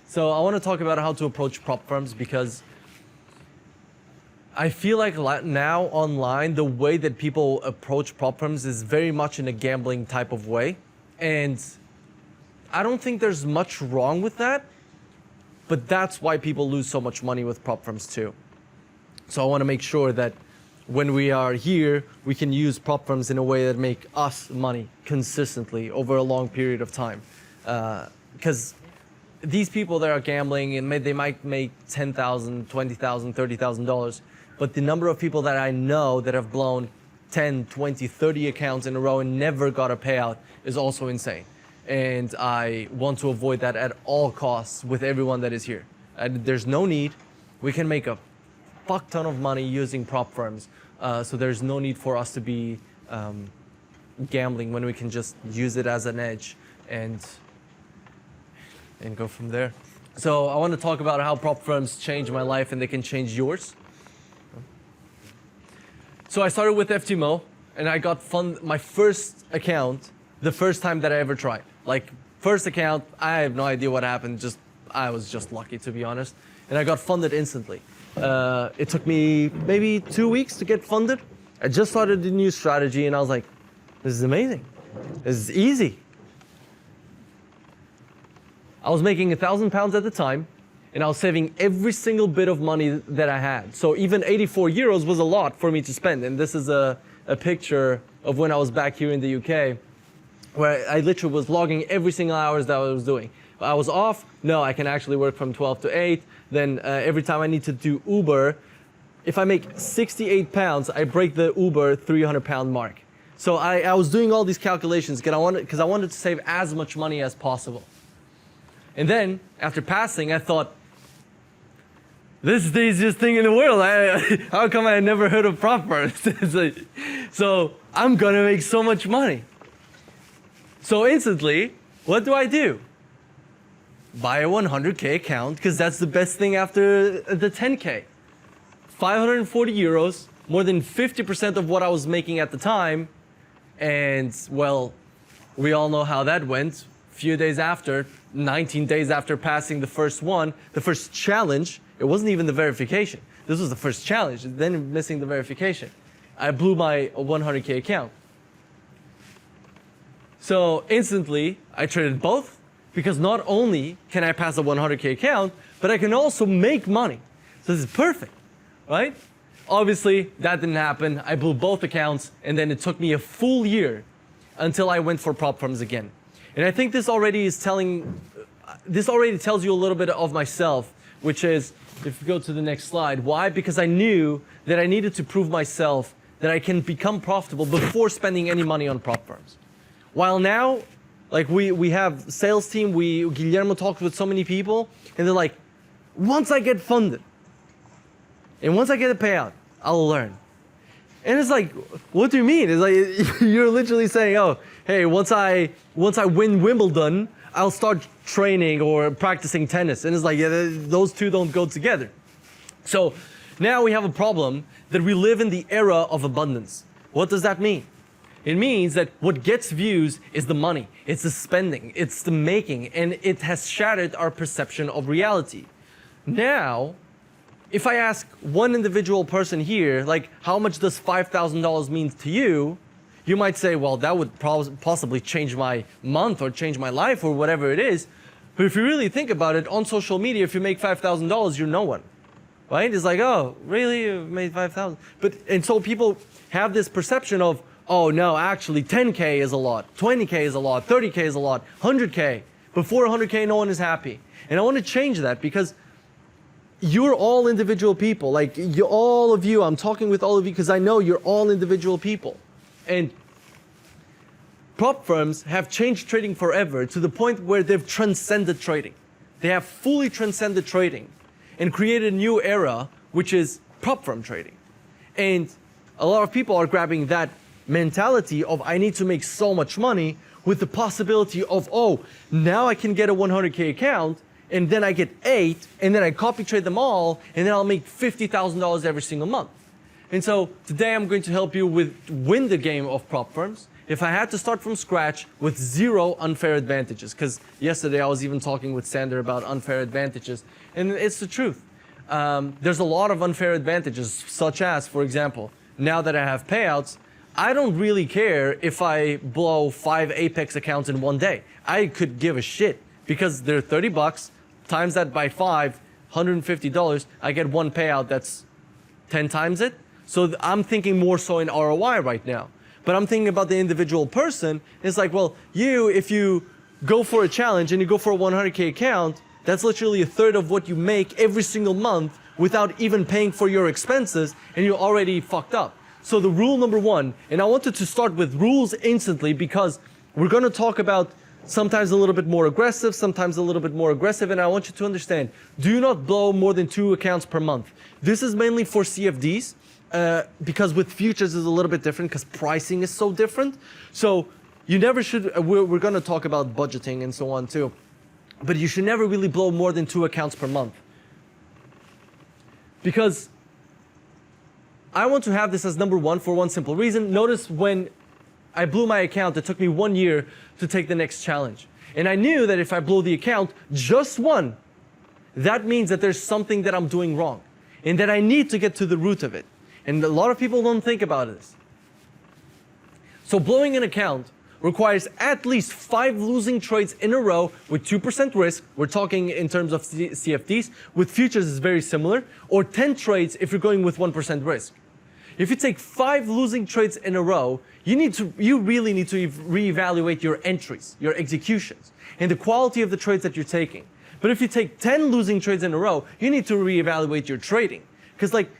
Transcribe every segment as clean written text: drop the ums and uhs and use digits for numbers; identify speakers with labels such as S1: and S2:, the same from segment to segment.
S1: So I want to talk about how to approach prop firms because I feel like now online, the way that people approach prop firms is very much in a gambling type of way. And I don't think there's much wrong with that, but that's why people lose so much money with prop firms too. So I want to make sure that when we are here, we can use prop firms in a way that make us money consistently over a long period of time. Because these people that are gambling, and they might make $10,000, $20,000, $30,000, but the number of people that I know that have blown 10, 20, 30 accounts in a row and never got a payout is also insane. And I want to avoid that at all costs with everyone that is here. There's no need. We can make a fuck ton of money using prop firms. So there's no need for us to be gambling when we can just use it as an edge and go from there. So I want to talk about how prop firms change my life and they can change yours. So I started with FTMO and I got my first account the first time that I ever tried. Like first account, I have no idea what happened. I was just lucky, to be honest. And I got funded instantly. It took me maybe 2 weeks to get funded. I just started the new strategy and I was like, this is amazing. This is easy. I was making £1,000 at the time and I was saving every single bit of money that I had. So even 84 euros was a lot for me to spend. And this is a picture of when I was back here in the UK, where I literally was logging every single hours that I was doing. I was off. No, I can actually work from 12 to 8. Then every time I need to do Uber, if I make £68, I break the Uber £300 mark. So I was doing all these calculations because I wanted to save as much money as possible. And then after passing, I thought, this is the easiest thing in the world. How come I had never heard of prop firms? So I'm gonna make so much money. So instantly, what do? Buy a 100K account, because that's the best thing after the 10K. 540 euros, more than 50% of what I was making at the time. And well, we all know how that went. Few days after, 19 days after passing the first challenge, it wasn't even the verification. This was the first challenge, then missing the verification. I blew my 100K account. So instantly, I traded both, because not only can I pass a 100K account, but I can also make money. So this is perfect, right? Obviously, that didn't happen. I blew both accounts, and then it took me a full year until I went for prop firms again. And I think this already tells you a little bit of myself, which is, if you go to the next slide, why? Because I knew that I needed to prove myself that I can become profitable before spending any money on prop firms. While now, like we have sales team, Guillermo talked with so many people, and they're like, once I get funded, and once I get a payout, I'll learn. And it's like, what do you mean? It's like, you're literally saying, oh, hey, once I win Wimbledon, I'll start training or practicing tennis. And it's like, yeah, those two don't go together. So now we have a problem that we live in the era of abundance. What does that mean? It means that what gets views is the money, it's the spending, it's the making, and it has shattered our perception of reality. Now, if I ask one individual person here, like, how much does $5,000 mean to you? You might say, well, that would possibly change my month or change my life or whatever it is. But if you really think about it, on social media, if you make $5,000, you're no one, right? It's like, oh, really? You made $5,000? And so people have this perception of, oh no, actually 10K is a lot, 20K is a lot, 30K is a lot, 100K. Before 100K, no one is happy. And I want to change that because you're all individual people. Like all of you, I'm talking with all of you because I know you're all individual people. And prop firms have changed trading forever to the point where they've transcended trading. They have fully transcended trading and created a new era, which is prop firm trading. And a lot of people are grabbing that mentality of I need to make so much money with the possibility of, oh, now I can get a 100K account and then I get 8 and then I copy trade them all and then I'll make $50,000 every single month. And so today I'm going to help you win the game of prop firms if I had to start from scratch with zero unfair advantages, because yesterday I was even talking with Sander about unfair advantages, and it's the truth. There's a lot of unfair advantages, such as, for example, now that I have payouts, I don't really care if I blow 5 Apex accounts in one day. I could give a shit because they're $30, times that by 5, $150, I get one payout that's 10 times it. So I'm thinking more so in ROI right now. But I'm thinking about the individual person. It's like, well, if you go for a challenge and you go for a 100K account, that's literally a third of what you make every single month without even paying for your expenses, and you're already fucked up. So the rule number one, and I wanted to start with rules instantly because we're going to talk about sometimes a little bit more aggressive, sometimes a little bit more aggressive, and I want you to understand, do not blow more than 2 accounts per month. This is mainly for CFDs, because with futures is a little bit different because pricing is so different. So you never should, we're going to talk about budgeting and so on too, but you should never really blow more than 2 accounts per month. Because I want to have this as number one for one simple reason. Notice when I blew my account, it took me 1 year to take the next challenge. And I knew that if I blow the account, just one, that means that there's something that I'm doing wrong and that I need to get to the root of it. And a lot of people don't think about this. So blowing an account requires at least 5 losing trades in a row with 2% risk. We're talking in terms of CFDs. With futures, it's very similar. Or 10 trades if you're going with 1% risk. If you take 5 losing trades in a row, you really need to reevaluate your entries, your executions, and the quality of the trades that you're taking. But if you take 10 losing trades in a row, you need to reevaluate your trading. Because like,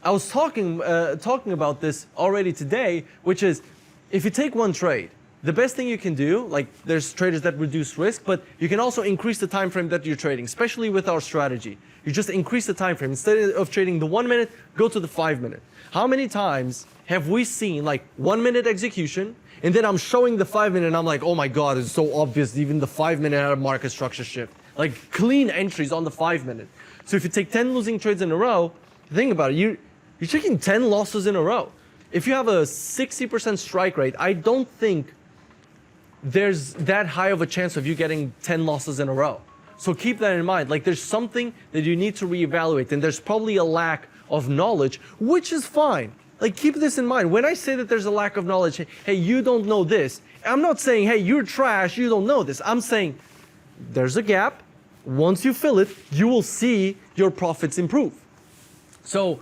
S1: I was talking about this already today, which is, if you take one trade, the best thing you can do, like there's traders that reduce risk, but you can also increase the time frame that you're trading, especially with our strategy. You just increase the time frame. Instead of trading the 1 minute, go to the 5 minute. How many times have we seen like 1 minute execution, and then I'm showing the 5 minute and I'm like, oh my God, it's so obvious, even the 5 minute had a market structure shift. Like clean entries on the 5 minute. So if you take 10 losing trades in a row, think about it, you're taking 10 losses in a row. If you have a 60% strike rate, I don't think there's that high of a chance of you getting 10 losses in a row. So keep that in mind. Like there's something that you need to reevaluate, and there's probably a lack of knowledge, which is fine. Like keep this in mind. When I say that there's a lack of knowledge, hey, you don't know this, I'm not saying, hey, you're trash, you don't know this. I'm saying there's a gap. Once you fill it, you will see your profits improve. So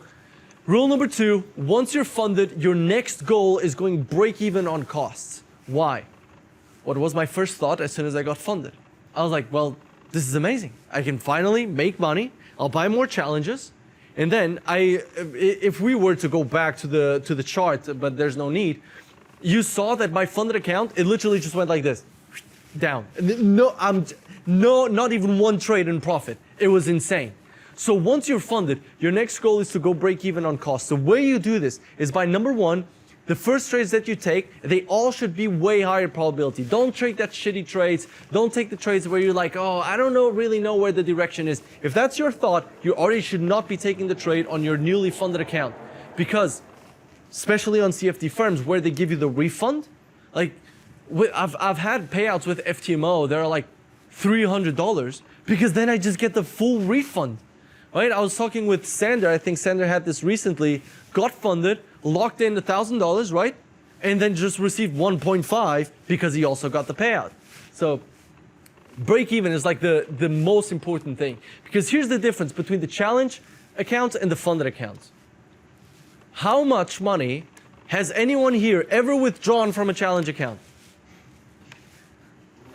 S1: rule number 2, once you're funded, your next goal is going break even on costs. Why? What was my first thought as soon as I got funded? I was like, well, this is amazing. I can finally make money. I'll buy more challenges. And then if we were to go back to the chart, but there's no need, you saw that my funded account, it literally just went like this, down. No, not even one trade in profit. It was insane. So once you're funded, your next goal is to go break even on costs. The way you do this is by number 1, the first trades that you take, they all should be way higher probability. Don't take that shitty trades. Don't take the trades where you're like, oh, I don't really know where the direction is. If that's your thought, you already should not be taking the trade on your newly funded account. Because, especially on CFD firms where they give you the refund, like I've had payouts with FTMO, they're like $300 because then I just get the full refund. Right? I was talking with Sander. I think Sander had this recently. Got funded, locked in $1,000, right? And then just received 1.5 because he also got the payout. So break even is like the most important thing. Because here's the difference between the challenge accounts and the funded accounts. How much money has anyone here ever withdrawn from a challenge account?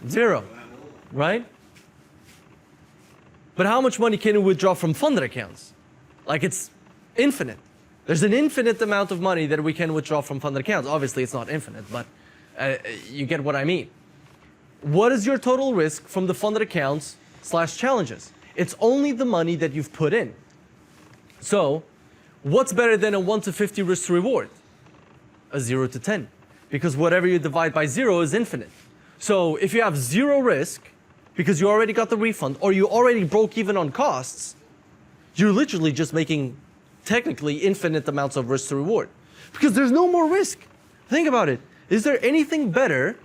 S1: 0, right? But how much money can you withdraw from funded accounts? Like it's infinite. There's an infinite amount of money that we can withdraw from funded accounts. Obviously, it's not infinite, but you get what I mean. What is your total risk from the funded accounts / challenges? It's only the money that you've put in. So what's better than a 1 to 50 risk to reward? A 0 to 10. Because whatever you divide by 0 is infinite. So if you have 0 risk, because you already got the refund, or you already broke even on costs, you're literally just making technically infinite amounts of risk to reward. Because there's no more risk. Think about it. Is there anything better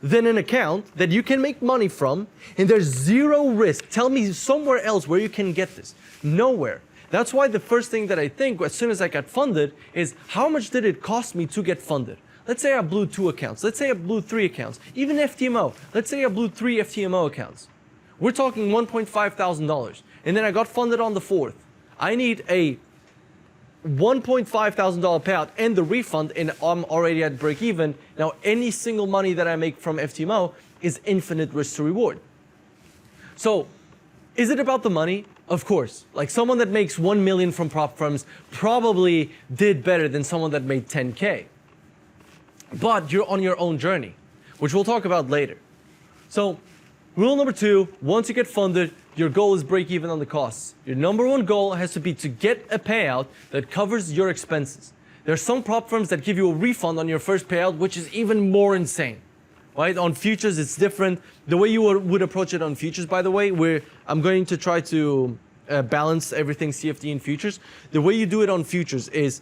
S1: than an account that you can make money from and there's zero risk? Tell me somewhere else where you can get this. Nowhere. That's why the first thing that I think as soon as I got funded is how much did it cost me to get funded? Let's say I blew 2 accounts. Let's say I blew 3 accounts. Even FTMO. Let's say I blew 3 FTMO accounts. We're talking $1.5 thousand. And then I got funded on the 4th. I need a $1.5 thousand payout and the refund, and I'm already at break even. Now, any single money that I make from FTMO is infinite risk to reward. So, is it about the money? Of course. Like someone that makes 1 million from prop firms probably did better than someone that made 10K. But you're on your own journey, which we'll talk about later. So, rule number 2, once you get funded, your goal is break even on the costs. Your number 1 goal has to be to get a payout that covers your expenses. There are some prop firms that give you a refund on your first payout, which is even more insane. Right? On futures, it's different. The way you would approach it on futures, by the way, where I'm going to try to balance everything CFD and futures. The way you do it on futures is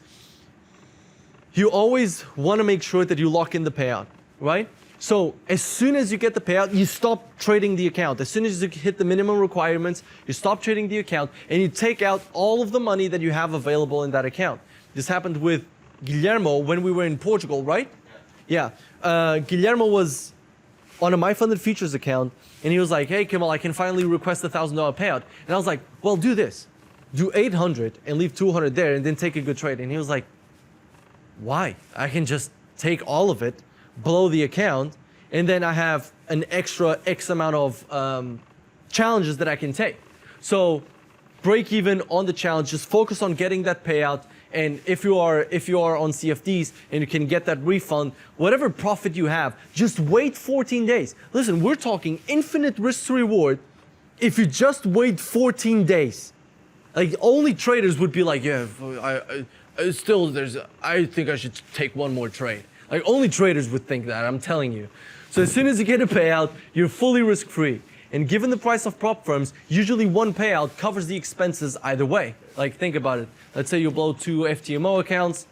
S1: you always want to make sure that you lock in the payout, right? So as soon as you get the payout, you stop trading the account. As soon as you hit the minimum requirements, you stop trading the account and you take out all of the money that you have available in that account. This happened with Guillermo when we were in Portugal, right? Yeah. Guillermo was on a My Funded Futures account and he was like, hey, Kemal, I can finally request a $1,000 payout. And I was like, well, do this. Do 800 and leave 200 there and then take a good trade. And he was like, why? I can just take all of it, blow the account, and then I have an extra X amount of challenges that I can take. So break even on the challenge, just focus on getting that payout. And if you are on CFDs and you can get that refund, whatever profit you have, just wait 14 days. Listen, we're talking infinite risk to reward if you just wait 14 days. Like only traders would be like, yeah, I think I should take one more trade. Like only traders would think that, I'm telling you. So as soon as you get a payout, you're fully risk-free. And given the price of prop firms, usually one payout covers the expenses either way. Like think about it. Let's say you blow 2 FTMO accounts.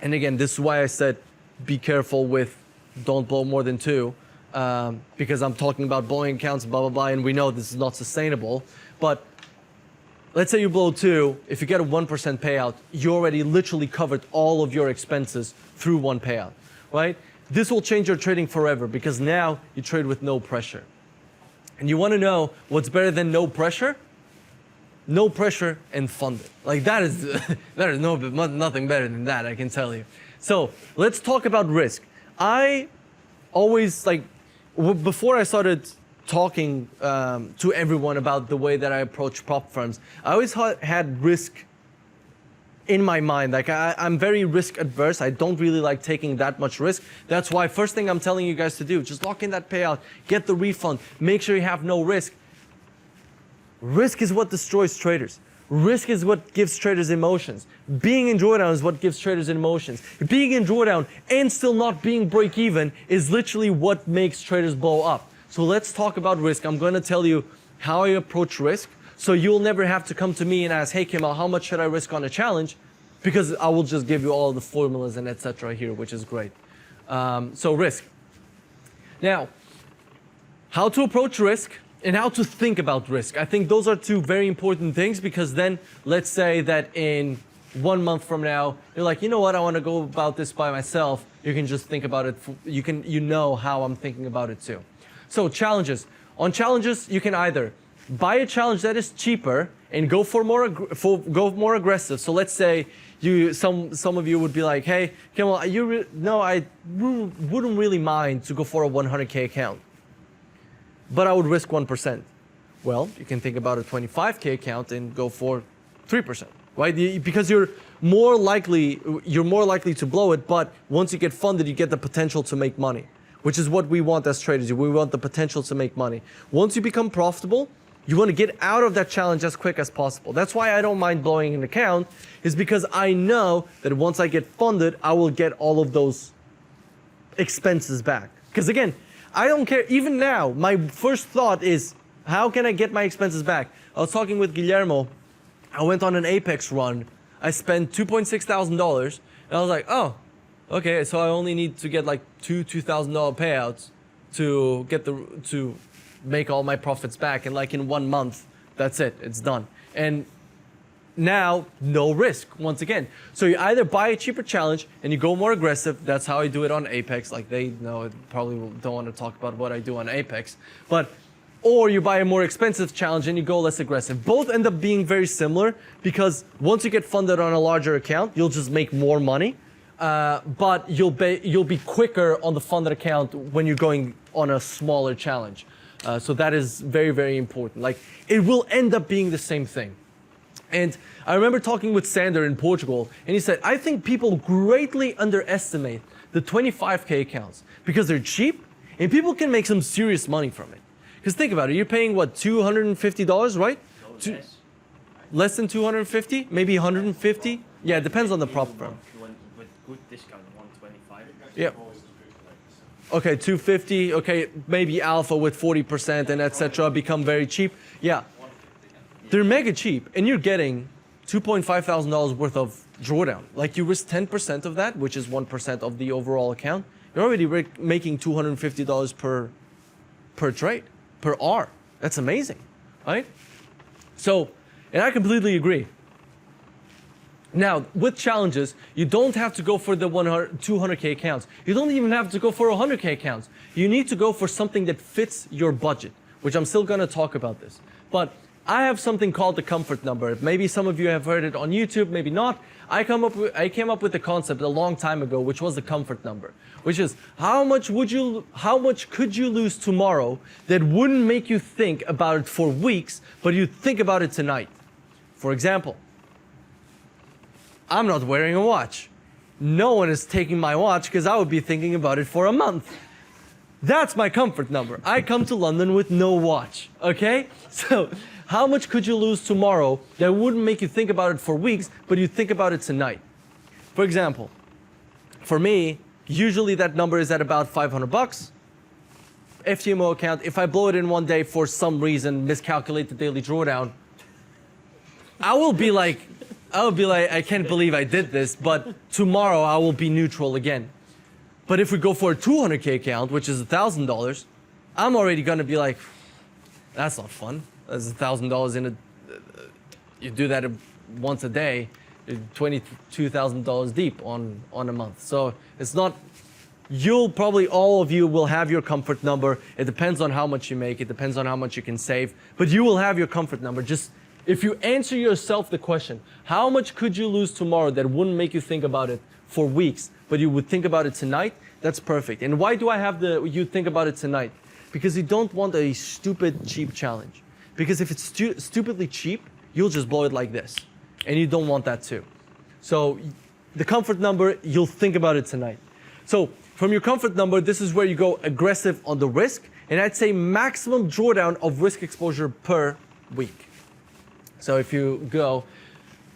S1: And again, this is why I said be careful with don't blow more than 2. Because I'm talking about blowing accounts, blah, blah, blah, and we know this is not sustainable. But let's say you blow 2, if you get a 1% payout, you already literally covered all of your expenses through one payout, right? This will change your trading forever because now you trade with no pressure. And you want to know what's better than no pressure? No pressure and funded. Like that is nothing better than that, I can tell you. So let's talk about risk. I always before I started talking to everyone about the way that I approach prop firms, I always had risk in my mind. Like I'm very risk adverse. I don't really like taking that much risk. That's why first thing I'm telling you guys to do, just lock in that payout, get the refund, make sure you have no risk. Risk is what destroys traders. Risk is what gives traders emotions. Being in drawdown is what gives traders emotions. Being in drawdown and still not being break even is literally what makes traders blow up. So let's talk about risk. I'm going to tell you how I approach risk. So you'll never have to come to me and ask, hey, Kemal, how much should I risk on a challenge? Because I will just give you all the formulas and etc. here, which is great. So risk. Now, how to approach risk and how to think about risk. I think those are 2 very important things because then let's say that in 1 month from now, you're like, you know what, I want to go about this by myself. You can just think about it. You know how I'm thinking about it too. So challenges. On challenges, you can either buy a challenge that is cheaper and go more aggressive. So let's say some of you would be like, hey, Kemal, I wouldn't really mind to go for a 100K account, but I would risk 1%. Well, you can think about a 25K account and go for 3%, right? Because you're more likely to blow it, but once you get funded, you get the potential to make money, which is what we want as traders. We want the potential to make money. Once you become profitable, you want to get out of that challenge as quick as possible. That's why I don't mind blowing an account, is because I know that once I get funded, I will get all of those expenses back. Because again, I don't care. Even now, my first thought is, how can I get my expenses back? I was talking with Guillermo. I went on an Apex run. I spent $2,600. And I was like, oh, Okay, so I only need to get like $2,000 payouts to get to make all my profits back, and like in 1 month, that's it, it's done. And now, no risk, once again. So you either buy a cheaper challenge and you go more aggressive. That's how I do it on Apex. Like they know, probably don't want to talk about what I do on Apex. Or you buy a more expensive challenge and you go less aggressive. Both end up being very similar because once you get funded on a larger account, you'll just make more money. But you'll be quicker on the funded account when you're going on a smaller challenge. So that is very, very important. Like it will end up being the same thing. And I remember talking with Sander in Portugal, and he said, I think people greatly underestimate the 25K accounts because they're cheap and people can make some serious money from it. Because think about it, you're paying what, $250, right?
S2: No,
S1: Less than 250, maybe 150. Yeah, it depends on the prop firm.
S2: With good discount, 125.
S1: Yeah. Okay, 250. Okay, maybe alpha with 40% and etc. become very cheap. Yeah. They're mega cheap, and you're getting $2,500 worth of drawdown. Like you risk 10% of that, which is 1% of the overall account. You're already making $250 per trade, per R. That's amazing, right? So, and I completely agree. Now, with challenges, you don't have to go for the 200K accounts. You don't even have to go for 100K accounts. You need to go for something that fits your budget, which I'm still gonna talk about this. But I have something called the comfort number. Maybe some of you have heard it on YouTube, maybe not. I came up with the concept a long time ago, which was the comfort number, which is how much could you lose tomorrow that wouldn't make you think about it for weeks, but you think about it tonight. For example, I'm not wearing a watch. No one is taking my watch because I would be thinking about it for a month. That's my comfort number. I come to London with no watch, okay? So how much could you lose tomorrow that wouldn't make you think about it for weeks, but you think about it tonight? For example, for me, usually that number is at about 500 bucks. FTMO account, if I blow it in one day for some reason, miscalculate the daily drawdown, I will be like, I can't believe I did this, but tomorrow I will be neutral again. But if we go for a 200K account, which is $1,000, I'm already gonna be like, that's not fun. That's $1,000 in a, you do that once a day, you're $22,000 deep on a month. So it's not, all of you will have your comfort number. It depends on how much you make, it depends on how much you can save, but you will have your comfort number. Just, if you answer yourself the question, how much could you lose tomorrow that wouldn't make you think about it for weeks, but you would think about it tonight, that's perfect. And why do I have you think about it tonight? Because you don't want a stupid, cheap challenge. Because if it's stupidly cheap, you'll just blow it like this. And you don't want that too. So the comfort number, you'll think about it tonight. So from your comfort number, this is where you go aggressive on the risk. And I'd say maximum drawdown of risk exposure per week. So if you go,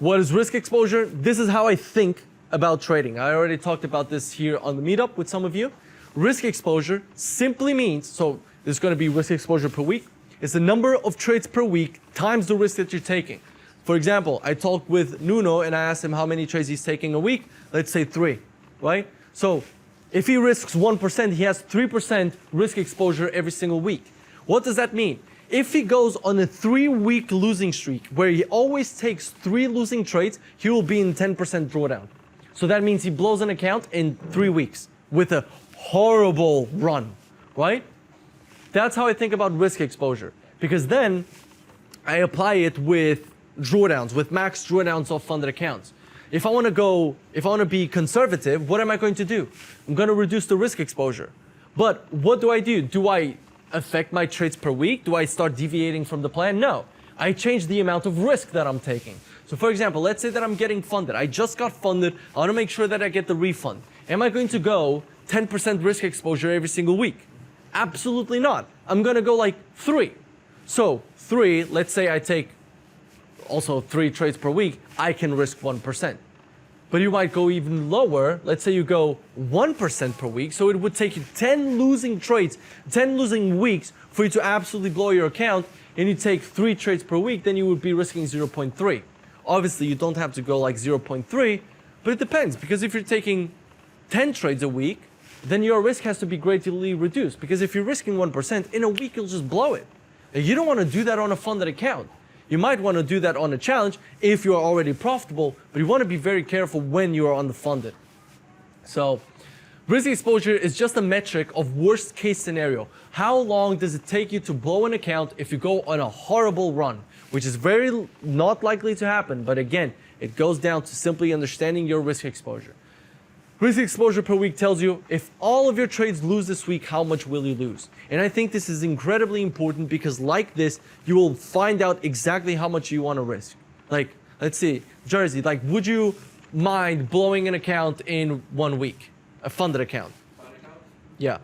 S1: what is risk exposure? This is how I think about trading. I already talked about this here on the meetup with some of you. Risk exposure simply means, so there's going to be risk exposure per week. It's the number of trades per week times the risk that you're taking. For example, I talked with Nuno and I asked him how many trades he's taking a week. Let's say 3, right? So if he risks 1%, he has 3% risk exposure every single week. What does that mean? If he goes on a 3-week losing streak where he always takes 3 losing trades, he will be in 10% drawdown. So that means he blows an account in 3 weeks with a horrible run, right? That's how I think about risk exposure. Because then I apply it with drawdowns, with max drawdowns of funded accounts. If I want to be conservative, what am I going to do? I'm going to reduce the risk exposure. But what do? Do I affect my trades per week? Do I start deviating from the plan? No. I change the amount of risk that I'm taking. So for example, let's say that I'm getting funded. I just got funded. I want to make sure that I get the refund. Am I going to go 10% risk exposure every single week? Absolutely not. I'm going to go like 3. So 3, let's say I take also 3 trades per week, I can risk 1%. But you might go even lower. Let's say you go 1% per week. So it would take you 10 losing trades, 10 losing weeks for you to absolutely blow your account. And you take 3 trades per week, then you would be risking 0.3. Obviously, you don't have to go like 0.3, but it depends. Because if you're taking 10 trades a week, then your risk has to be greatly reduced. Because if you're risking 1%, in a week you'll just blow it. And you don't want to do that on a funded account. You might want to do that on a challenge if you're already profitable, but you want to be very careful when you are on the funded. So risk exposure is just a metric of worst case scenario. How long does it take you to blow an account if you go on a horrible run, which is very not likely to happen. But again, it goes down to simply understanding your risk exposure. Risk exposure per week tells you if all of your trades lose this week, how much will you lose? And I think this is incredibly important because like this, you will find out exactly how much you want to risk. Like, let's see, Jersey, like, would you mind blowing an account in 1 week? A funded account?
S3: Funded account?
S1: Yeah.
S3: I mean,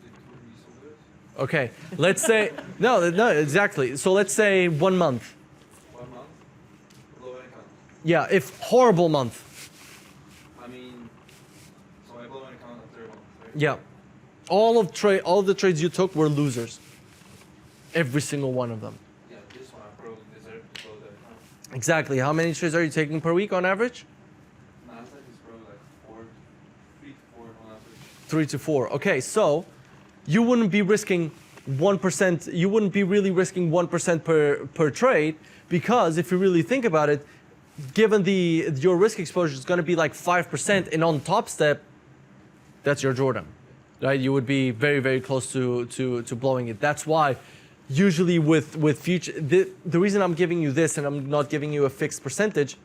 S3: it could be so good.
S1: Okay, let's say, no, exactly. So let's say 1 month.
S3: 1 month? Blow an account.
S1: Yeah, if horrible month.
S3: I mean, so I blow an account after a month, right?
S1: Yeah. All of the trades you took were losers. Every single one of them.
S3: Yeah, this one I probably deserve to blow the account.
S1: Exactly. How many trades are you taking per week on average?
S3: Nasdaq is probably like 3 to 4 on average.
S1: 3 to 4. Okay, so you wouldn't be risking 1%. You wouldn't be really risking 1% per trade because if you really think about it, given your risk exposure is going to be like 5%, and on top step, that's your Jordan, right? You would be very, very close to blowing it. That's why usually with future, the reason I'm giving you this and I'm not giving you a fixed percentage,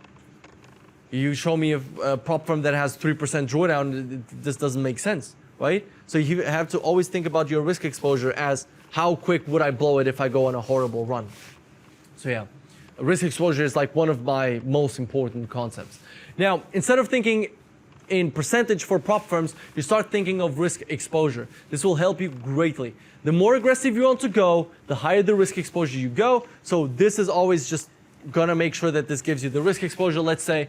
S1: you show me a prop firm that has 3% drawdown, this doesn't make sense, right? So you have to always think about your risk exposure as how quick would I blow it if I go on a horrible run. So yeah, risk exposure is like one of my most important concepts. Now, instead of thinking in percentage for prop firms, you start thinking of risk exposure. This will help you greatly. The more aggressive you want to go, the higher the risk exposure you go. So this is always just gonna make sure that this gives you the risk exposure. Let's say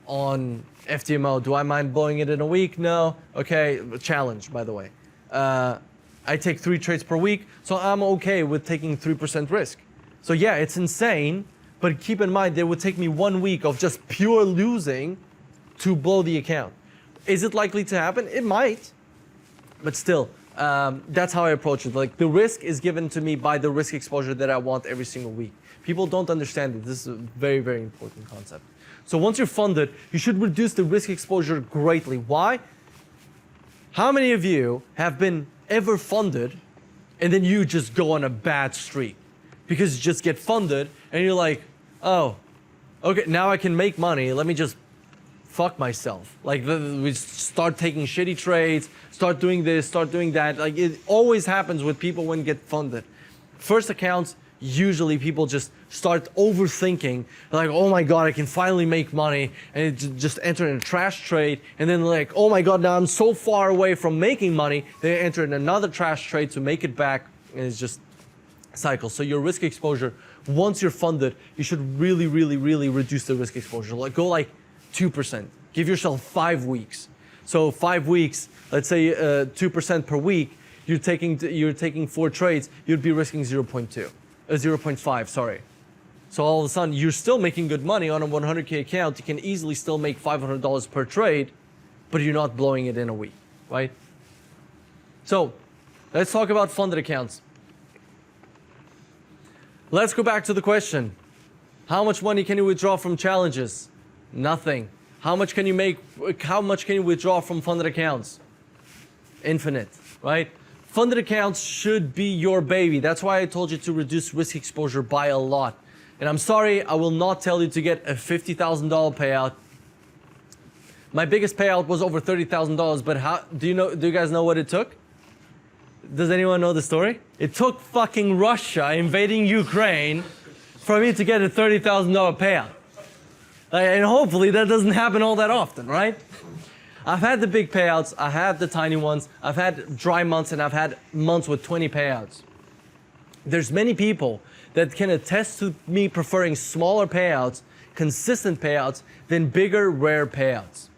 S1: on FTMO, do I mind blowing it in a week? No. Okay, challenge, by the way. I take 3 trades per week, so I'm okay with taking 3% risk. So yeah, it's insane, but keep in mind, it would take me 1 week of just pure losing to blow the account. Is it likely to happen? It might, but still, that's how I approach it. Like the risk is given to me by the risk exposure that I want every single week. People don't understand it. This is a very, very important concept. So once you're funded, you should reduce the risk exposure greatly. Why? How many of you have been ever funded and then you just go on a bad streak? Because you just get funded and you're like, oh, okay, now I can make money. Let me just fuck myself. Like we start taking shitty trades, start doing this, start doing that. Like it always happens with people when get funded. First accounts, usually people just start overthinking, like, oh my God, I can finally make money, and just enter in a trash trade, and then like, oh my God, now I'm so far away from making money, they enter in another trash trade to make it back, and it's just cycle. So your risk exposure, once you're funded, you should really, really, really reduce the risk exposure. Like go like 2%. Give yourself 5 weeks. So 5 weeks, let's say 2% per week, you're taking 4 trades, you'd be risking 0.5, sorry. So all of a sudden, you're still making good money on a 100K account. You can easily still make $500 per trade, but you're not blowing it in a week, right? So let's talk about funded accounts. Let's go back to the question. How much money can you withdraw from challenges? Nothing. How much can you withdraw from funded accounts? Infinite, right? Funded accounts should be your baby. That's why I told you to reduce risk exposure by a lot. And I'm sorry, I will not tell you to get a $50,000 payout. My biggest payout was over $30,000, but do you guys know what it took? Does anyone know the story? It took fucking Russia invading Ukraine for me to get a $30,000 payout. And hopefully that doesn't happen all that often, right? I've had the big payouts, I've had the tiny ones, I've had dry months, and I've had months with 20 payouts. There's many people that can attest to me preferring smaller payouts, consistent payouts, than bigger, rare payouts.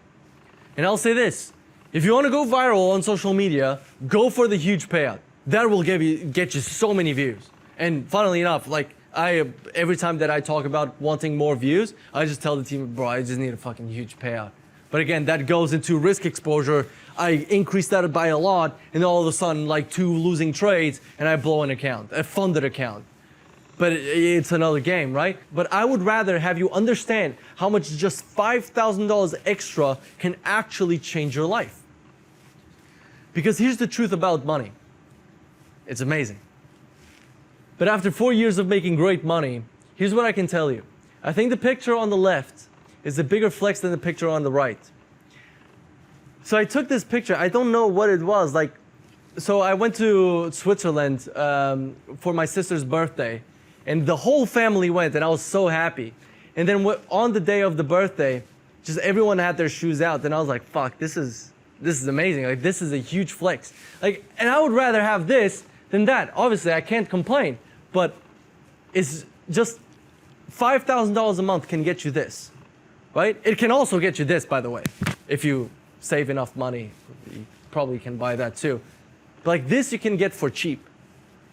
S1: And I'll say this, if you want to go viral on social media, go for the huge payout. That will get you so many views. And funnily enough, like every time that I talk about wanting more views, I just tell the team, bro, I just need a fucking huge payout. But again, that goes into risk exposure. I increase that by a lot, and all of a sudden, like 2 losing trades, and I blow an account, a funded account. But it's another game, right? But I would rather have you understand how much just $5,000 extra can actually change your life. Because here's the truth about money. It's amazing. But after 4 years of making great money, here's what I can tell you. I think the picture on the left is a bigger flex than the picture on the right. So I took this picture. I don't know what it was. So I went to Switzerland for my sister's birthday. And the whole family went, and I was so happy. And then on the day of the birthday, just everyone had their shoes out, and I was like, fuck, this is amazing. Like, this is a huge flex. Like, and I would rather have this than that. Obviously, I can't complain, but it's just $5,000 a month can get you this, right? It can also get you this, by the way. If you save enough money, you probably can buy that too. But like this, you can get for cheap,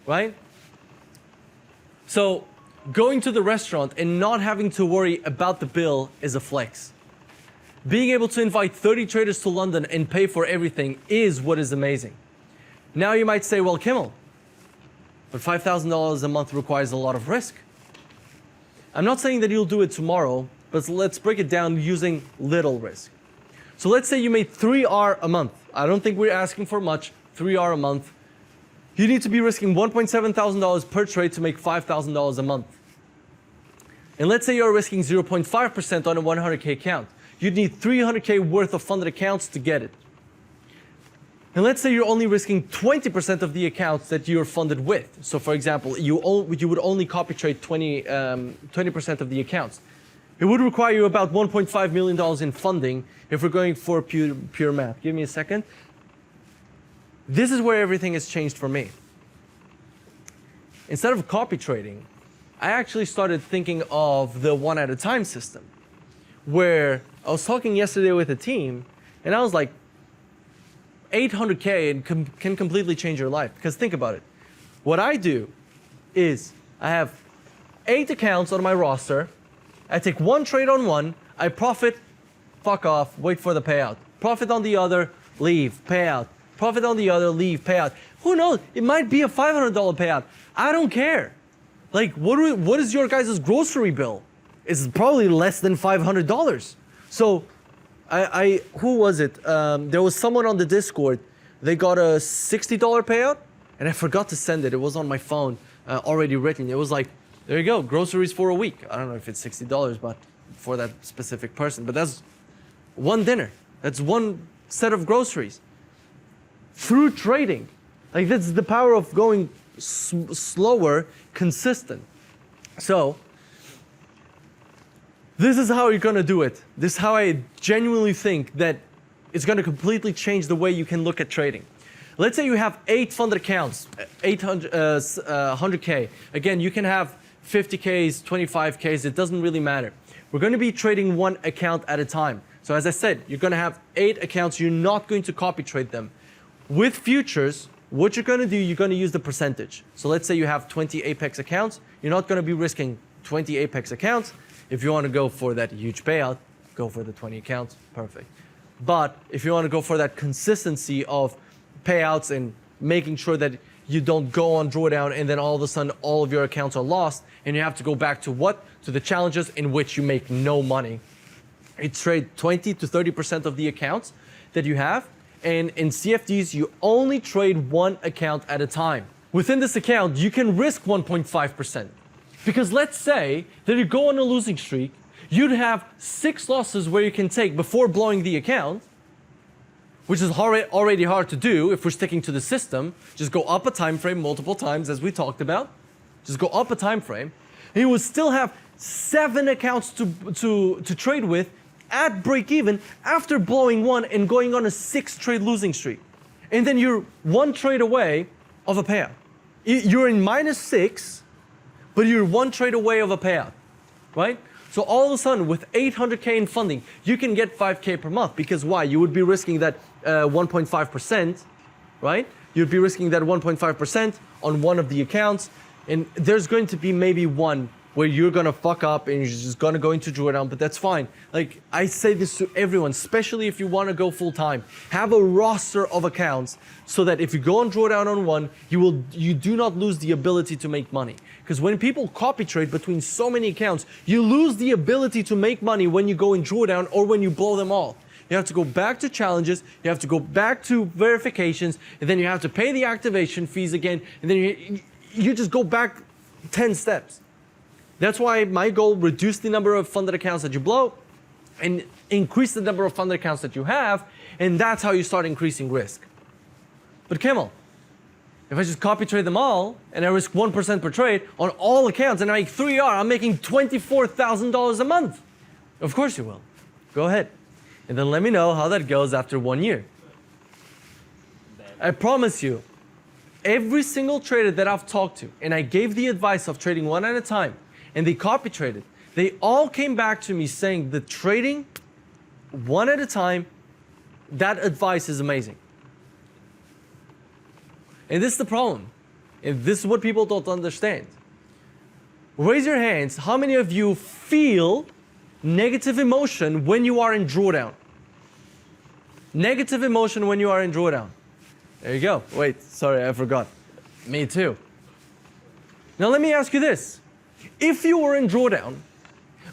S1: right? So going to the restaurant and not having to worry about the bill is a flex. Being able to invite 30 traders to London and pay for everything is what is amazing. Now you might say, well, Kimmel, but $5,000 a month requires a lot of risk. I'm not saying that you'll do it tomorrow, but let's break it down using little risk. So let's say you made 3R a month. I don't think we're asking for much, 3R a month. You need to be risking $1,700 per trade to make $5,000 a month. And let's say you're risking 0.5% on a 100K account. You'd need 300K worth of funded accounts to get it. And let's say you're only risking 20% of the accounts that you're funded with. So for example, you would only copy trade 20% of the accounts. It would require you about $1.5 million in funding if we're going for pure math. Give me a second. This is where everything has changed for me. Instead of copy trading, I actually started thinking of the one at a time system, where I was talking yesterday with a team, and I was like, 800K and can completely change your life. Because think about it. What I do is I have 8 accounts on my roster. I take one trade on one. I profit, fuck off, wait for the payout. Profit on the other, leave, payout. Profit on the other, leave, payout. Who knows? It might be a $500 payout. I don't care. Like, what is your guys' grocery bill? It's probably less than $500. So, who was it? There was someone on the Discord. They got a $60 payout, and I forgot to send it. It was on my phone, already written. It was like, there you go, groceries for a week. I don't know if it's $60, but for that specific person. But that's one dinner. That's one set of groceries. Through trading. Like, that's the power of going slower, consistent. So, this is how you're gonna do it. This is how I genuinely think that it's gonna completely change the way you can look at trading. Let's say you have 8 funded accounts, 100K. Again, you can have 50Ks, 25Ks, it doesn't really matter. We're gonna be trading one account at a time. So as I said, you're gonna have 8 accounts, you're not going to copy trade them. With futures, what you're gonna do, you're gonna use the percentage. So let's say you have 20 Apex accounts, you're not gonna be risking 20 Apex accounts. If you wanna go for that huge payout, go for the 20 accounts, perfect. But if you wanna go for that consistency of payouts and making sure that you don't go on drawdown and then all of a sudden all of your accounts are lost and you have to go back to what? To the challenges in which you make no money. You trade 20 to 30% of the accounts that you have, and in CFDs, you only trade one account at a time. Within this account, you can risk 1.5%. Because let's say that you go on a losing streak, you'd have 6 losses where you can take before blowing the account, which is already hard to do if we're sticking to the system. Just go up a time frame multiple times, as we talked about. Just go up a time frame, and you would still have 7 accounts to trade with at break even after blowing one and going on a 6 trade losing streak. And then you're 1 trade away of a payout. You're in -6, but you're 1 trade away of a payout, right? So all of a sudden, with 800K in funding, you can get 5K per month. Because why? You would be risking that 1.5%, right? You'd be risking that 1.5% on one of the accounts, and there's going to be maybe one where you're gonna fuck up and you're just gonna go into drawdown, but that's fine. Like, I say this to everyone, especially if you wanna go full time. Have a roster of accounts so that if you go on drawdown on one, you do not lose the ability to make money. Because when people copy trade between so many accounts, you lose the ability to make money when you go in drawdown or when you blow them all. You have to go back to challenges, you have to go back to verifications, and then you have to pay the activation fees again, and then you just go back 10 steps. That's why my goal, reduce the number of funded accounts that you blow and increase the number of funded accounts that you have, and that's how you start increasing risk. But Kimmel, if I just copy trade them all and I risk 1% per trade on all accounts and I make 3R, I'm making $24,000 a month. Of course you will. Go ahead. And then let me know how that goes after 1 year. I promise you, every single trader that I've talked to, and I gave the advice of trading one at a time, and they copy traded, they all came back to me saying that trading one at a time, that advice is amazing. And this is the problem. And this is what people don't understand. Raise your hands, how many of you feel negative emotion when you are in drawdown? Negative emotion when you are in drawdown. There you go. Wait, sorry, I forgot. Me too. Now let me ask you this. If you were in drawdown,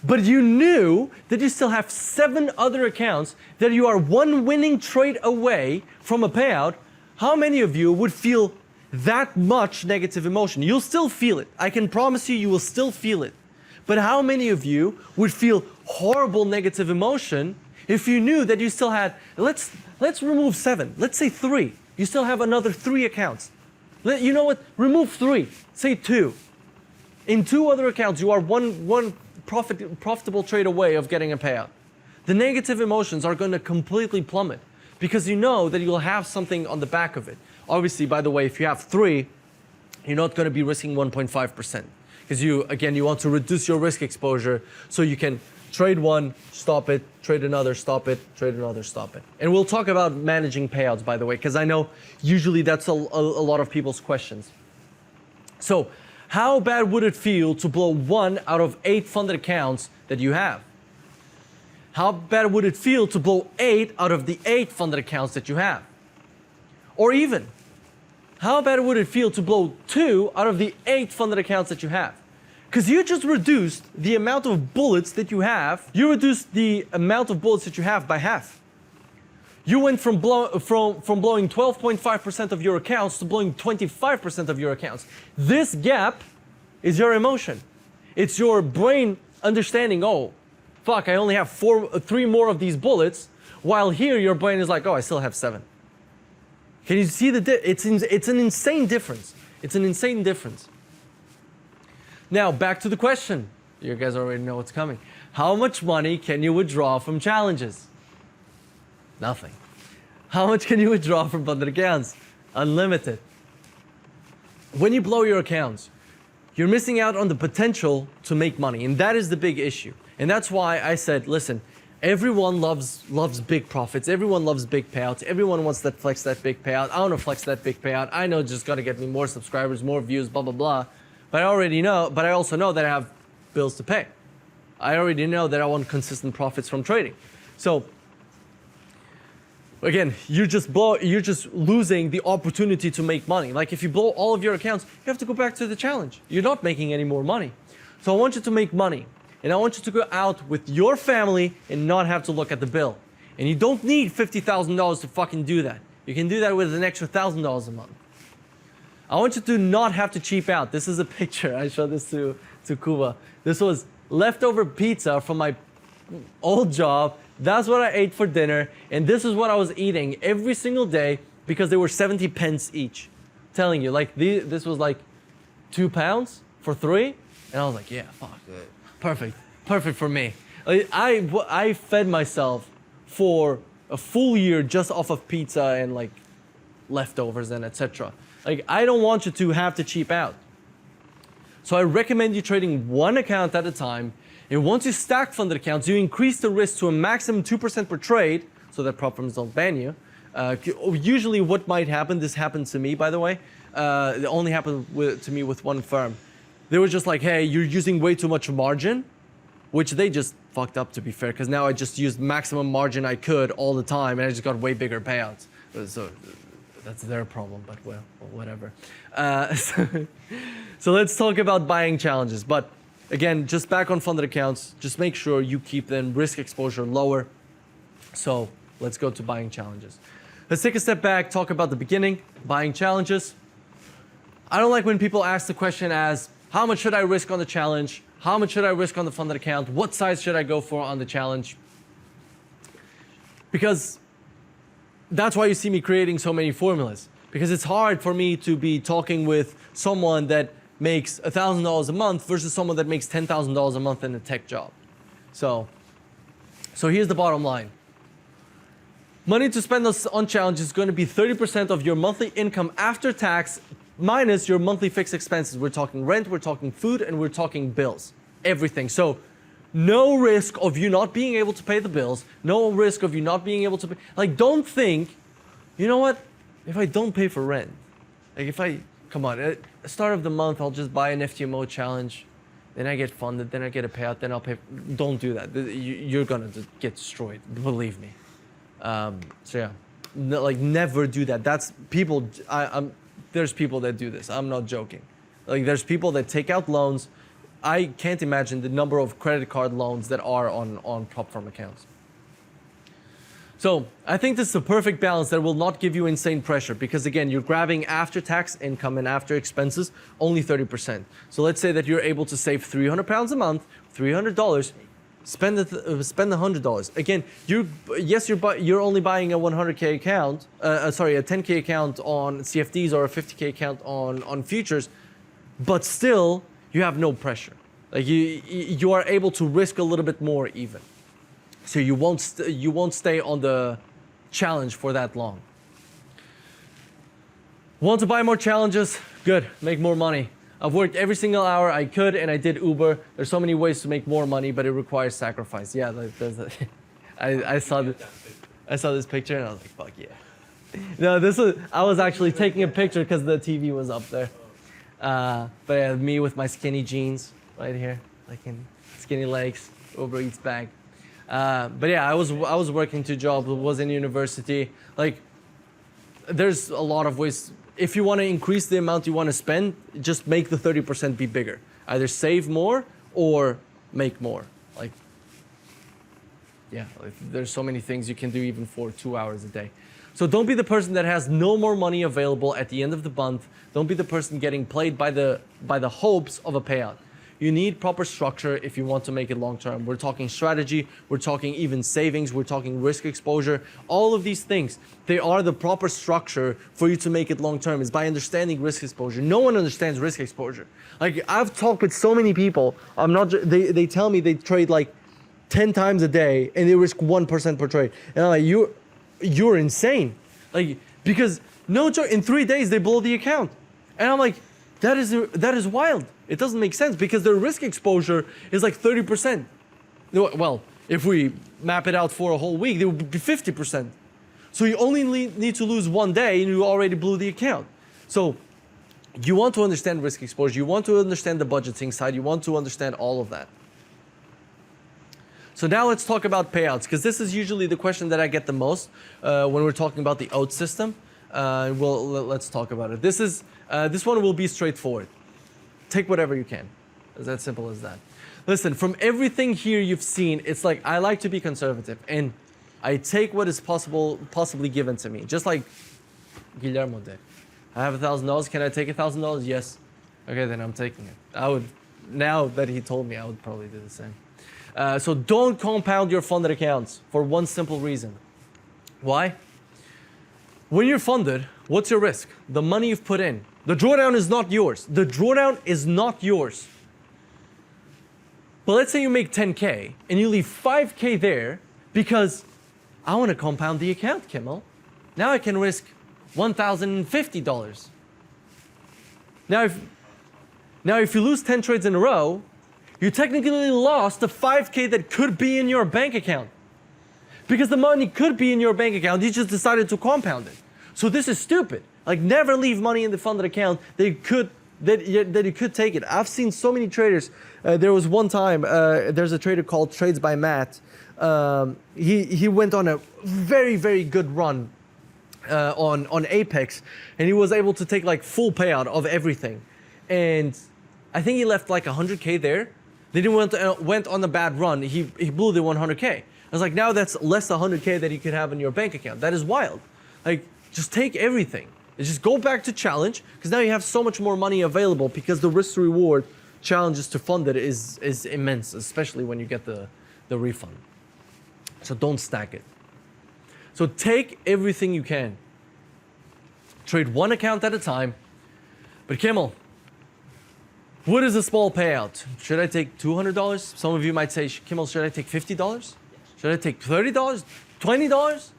S1: but you knew that you still have 7 other accounts, that you are one winning trade away from a payout, how many of you would feel that much negative emotion? You'll still feel it. I can promise you, you will still feel it. But how many of you would feel horrible negative emotion if you knew that you still had, let's remove 7, let's say 3. You still have another 3 accounts. You know what? Remove 3, say 2. In 2 other accounts, you are one profitable trade away of getting a payout. The negative emotions are going to completely plummet because you know that you'll have something on the back of it. Obviously, by the way, if you have 3, you're not going to be risking 1.5% because you want to reduce your risk exposure so you can trade one, stop it, trade another, stop it, trade another, stop it. And we'll talk about managing payouts, by the way, because I know usually that's a lot of people's questions. So how bad would it feel to blow 1 out of 8 funded accounts that you have? How bad would it feel to blow 8 out of the 8 funded accounts that you have? Or even, how bad would it feel to blow 2 out of the 8 funded accounts that you have? Because you just reduced the amount of bullets that you have. You reduced the amount of bullets that you have by half. You went from blowing 12.5% of your accounts to blowing 25% of your accounts. This gap is your emotion. It's your brain understanding, oh, fuck, I only have 3 more of these bullets, while here your brain is like, oh, I still have 7. Can you see it's an insane difference. It's an insane difference. Now, back to the question. You guys already know what's coming. How much money can you withdraw from challenges? Nothing. How much can you withdraw from funded accounts? Unlimited. When you blow your accounts, you're missing out on the potential to make money, and that is the big issue. And that's why I said, listen, everyone loves big profits. Everyone loves big payouts. Everyone wants to flex that big payout. I want to flex that big payout. I know it's just going to get me more subscribers, more views, blah, blah, blah. But I also know that I have bills to pay. I already know that I want consistent profits from trading. So again, you're just losing the opportunity to make money. Like if you blow all of your accounts, you have to go back to the challenge. You're not making any more money. So I want you to make money. And I want you to go out with your family and not have to look at the bill. And you don't need $50,000 to fucking do that. You can do that with an extra $1,000 a month. I want you to not have to cheap out. This is a picture. I showed this to Kuba. This was leftover pizza from my old job. That's what I ate for dinner. And this is what I was eating every single day because they were 70 pence each. I'm telling you, like this was like £2 for 3. And I was like, yeah, fuck. Perfect for me. I fed myself for a full year just off of pizza and like leftovers and etc. Like I don't want you to have to cheap out. So I recommend you trading 1 account at a time. And once you stack funded accounts, you increase the risk to a maximum 2% per trade so that prop firms don't ban you. Usually what might happen, this happened to me by the way, it only happened to me with one firm. They were just like, hey, you're using way too much margin, which they just fucked up, to be fair, because now I just used maximum margin I could all the time, and I just got way bigger payouts. So that's their problem, but well, whatever. So let's talk about buying challenges. But again, just back on funded accounts, just make sure you keep them risk exposure lower. So let's go to buying challenges. Let's take a step back, talk about the beginning, buying challenges. I don't like when people ask the question as, how much should I risk on the challenge? How much should I risk on the funded account? What size should I go for on the challenge? Because that's why you see me creating so many formulas. Because it's hard for me to be talking with someone that makes $1,000 a month versus someone that makes $10,000 a month in a tech job. So here's the bottom line. Money to spend on challenge is going to be 30% of your monthly income after tax minus your monthly fixed expenses. We're talking rent, we're talking food, and we're talking bills. Everything. So no risk of you not being able to pay the bills. No risk of you not being able to pay. Like, don't think, you know what? If I don't pay for rent, come on, at the start of the month, I'll just buy an FTMO challenge. Then I get funded, then I get a payout, then I'll pay. Don't do that. You're going to get destroyed. Believe me. So yeah, never do that. That's people, there's people that do this. I'm not joking. Like, there's people that take out loans. I can't imagine the number of credit card loans that are on prop firm accounts. So I think this is a perfect balance that will not give you insane pressure because, again, you're grabbing after tax income and after expenses only 30%. So let's say that you're able to save £300 a month, $300. Spend the $100. Again, you're only buying a 100K account, a 10K account on CFDs or a 50K account on futures, but still you have no pressure. Like you are able to risk a little bit more even, so you won't stay on the challenge for that long. Want to buy more challenges? Good, make more money. I've worked every single hour I could, and I did Uber. There's so many ways to make more money, but it requires sacrifice. Yeah, I saw this picture, and I was like, fuck yeah. No, I was actually taking a picture because the TV was up there. But yeah, me with my skinny jeans right here, like in skinny legs, Uber Eats bag. But yeah, I was working 2 jobs, was in university. Like, there's a lot of ways. If you want to increase the amount you want to spend, just make the 30% be bigger. Either save more or make more. Like, yeah, there's so many things you can do even for 2 hours a day. So don't be the person that has no more money available at the end of the month. Don't be the person getting played by the hopes of a payout. You need proper structure if you want to make it long term. We're talking strategy, we're talking even savings, we're talking risk exposure. All of these things, they are the proper structure for you to make it long term, is by understanding risk exposure. No one understands risk exposure. Like, I've talked with so many people, they tell me they trade like 10 times a day and they risk 1% per trade. And I'm like, you're insane. Like, because no joke, in 3 days they blow the account. And I'm like, that is wild. It doesn't make sense because their risk exposure is like 30%. Well, if we map it out for a whole week, it would be 50%. So you only need to lose 1 day and you already blew the account. So you want to understand risk exposure. You want to understand the budgeting side. You want to understand all of that. So now let's talk about payouts, because this is usually the question that I get the most when we're talking about the OAT system. Let's talk about it. This one will be straightforward. Take whatever you can. It's as simple as that. Listen, from everything here you've seen, it's like I like to be conservative, and I take what is possibly given to me. Just like Guillermo did. I have $1,000. Can I take $1,000? Yes. Okay, then I'm taking it. Now that he told me, I would probably do the same. So don't compound your funded accounts for one simple reason. Why? When you're funded, what's your risk? The money you've put in. The drawdown is not yours. The drawdown is not yours. But let's say you make 10K and you leave 5K there because I want to compound the account, Kimmel. Now I can risk $1,050. Now if you lose 10 trades in a row, you technically lost the 5K that could be in your bank account. Because the money could be in your bank account, you just decided to compound it. So this is stupid. Like, never leave money in the funded account that could that you could take it. I've seen so many traders. There was one time, there's a trader called Trades by Matt. He went on a very, very good run on Apex, and he was able to take like full payout of everything. And I think he left like 100K there. Then he went on a bad run. He blew the 100K. I was like, now that's less than 100K that you could have in your bank account. That is wild. Like, just take everything. And just go back to challenge, because now you have so much more money available, because the risk to reward challenges to fund it is immense, especially when you get the refund. So don't stack it. So take everything you can. Trade one account at a time. But Kimmel, what is a small payout? Should I take $200? Some of you might say, Kimmel, should I take $50? Should I take $30? $20?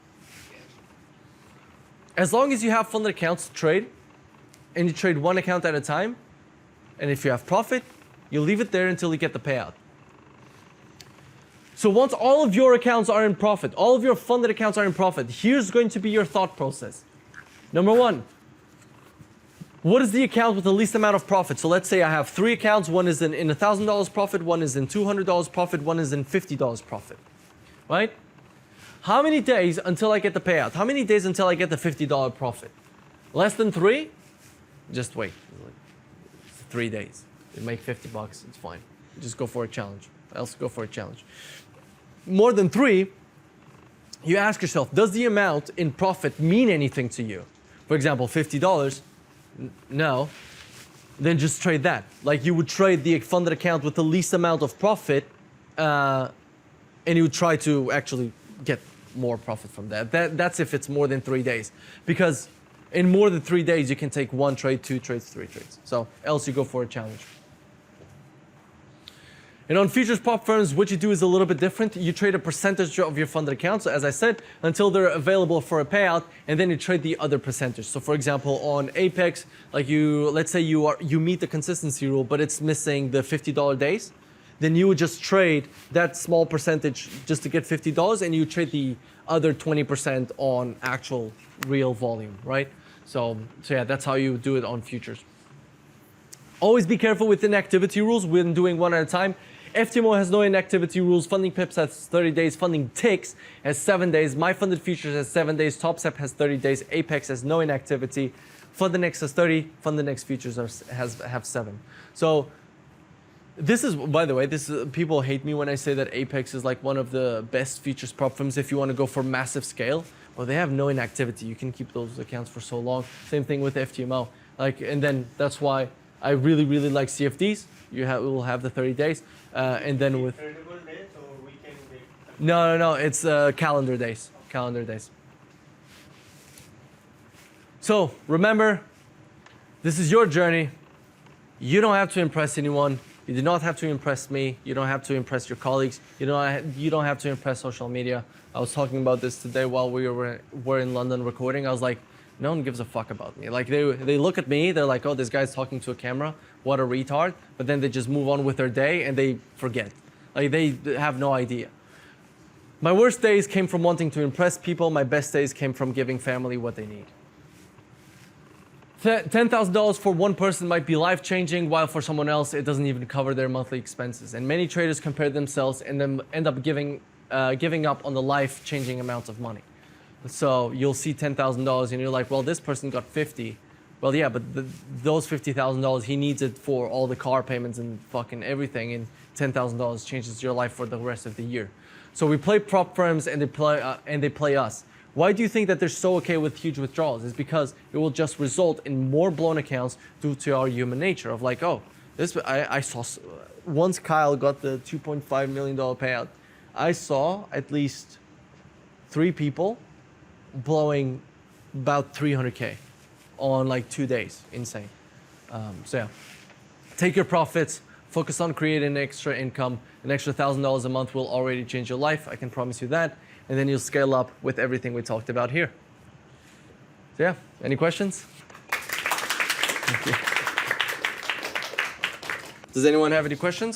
S1: As long as you have funded accounts to trade, and you trade one account at a time, and if you have profit, you leave it there until you get the payout. So once all of your accounts are in profit, all of your funded accounts are in profit, here's going to be your thought process. Number one, what is the account with the least amount of profit? So let's say I have 3 accounts. One is in $1,000 profit, one is in $200 profit, one is in $50 profit, right? How many days until I get the payout? How many days until I get the $50 profit? Less than 3? Just wait. It's 3 days. You make $50, it's fine. Just go for a challenge. Else go for a challenge. More than 3, you ask yourself, does the amount in profit mean anything to you? For example, $50, no. Then just trade that. Like you would trade the funded account with the least amount of profit, and you would try to actually get more profit from that. That's if it's more than 3 days. Because in more than 3 days, you can take 1 trade, 2 trades, 3 trades. So else you go for a challenge. And on futures prop firms, what you do is a little bit different. You trade a percentage of your funded accounts, so as I said, until they're available for a payout, and then you trade the other percentage. So for example, on Apex, like let's say you meet the consistency rule, but it's missing the $50 days, then you would just trade that small percentage just to get $50, and you trade the other 20% on actual real volume, right? So yeah, that's how you do it on futures. Always be careful with inactivity rules when doing one at a time. FTMO has no inactivity rules. Funding Pips has 30 days. Funding Ticks has 7 days. My Funded Futures has 7 days. TopStep has 30 days. Apex has no inactivity. FundedX has 30. FundedX Futures have 7. So this is, by the way, people hate me when I say that Apex is like one of the best futures prop firms if you want to go for massive scale. Well, they have no inactivity. You can keep those accounts for so long. Same thing with FTMO. And then that's why I really, really like CFDs. We will have the 30 days. And then with
S4: Tradable days or weekend day?
S1: no, it's calendar days. Calendar days. So remember, this is your journey. You don't have to impress anyone. You do not have to impress me. You don't have to impress your colleagues. You don't have to impress social media. I was talking about this today while we were in London recording. I was like, no one gives a fuck about me. Like they look at me, they're like, oh, this guy's talking to a camera. What a retard. But then they just move on with their day and they forget. Like they have no idea. My worst days came from wanting to impress people. My best days came from giving family what they need. $10,000 for one person might be life-changing, while for someone else, it doesn't even cover their monthly expenses. And many traders compare themselves and then end up giving up on the life-changing amounts of money. So you'll see $10,000 and you're like, well, this person got 50. Well, yeah, but those $50,000, he needs it for all the car payments and fucking everything. And $10,000 changes your life for the rest of the year. So we play prop firms and they play us. Why do you think that they're so okay with huge withdrawals? It's because it will just result in more blown accounts due to our human nature of like, oh, I saw once Kyle got the $2.5 million payout, I saw at least 3 people blowing about 300K on like 2 days. Insane. So yeah, take your profits, focus on creating extra income. An extra $1,000 a month will already change your life. I can promise you that. And then you'll scale up with everything we talked about here. So yeah, any questions? Thank you. Does anyone have any questions?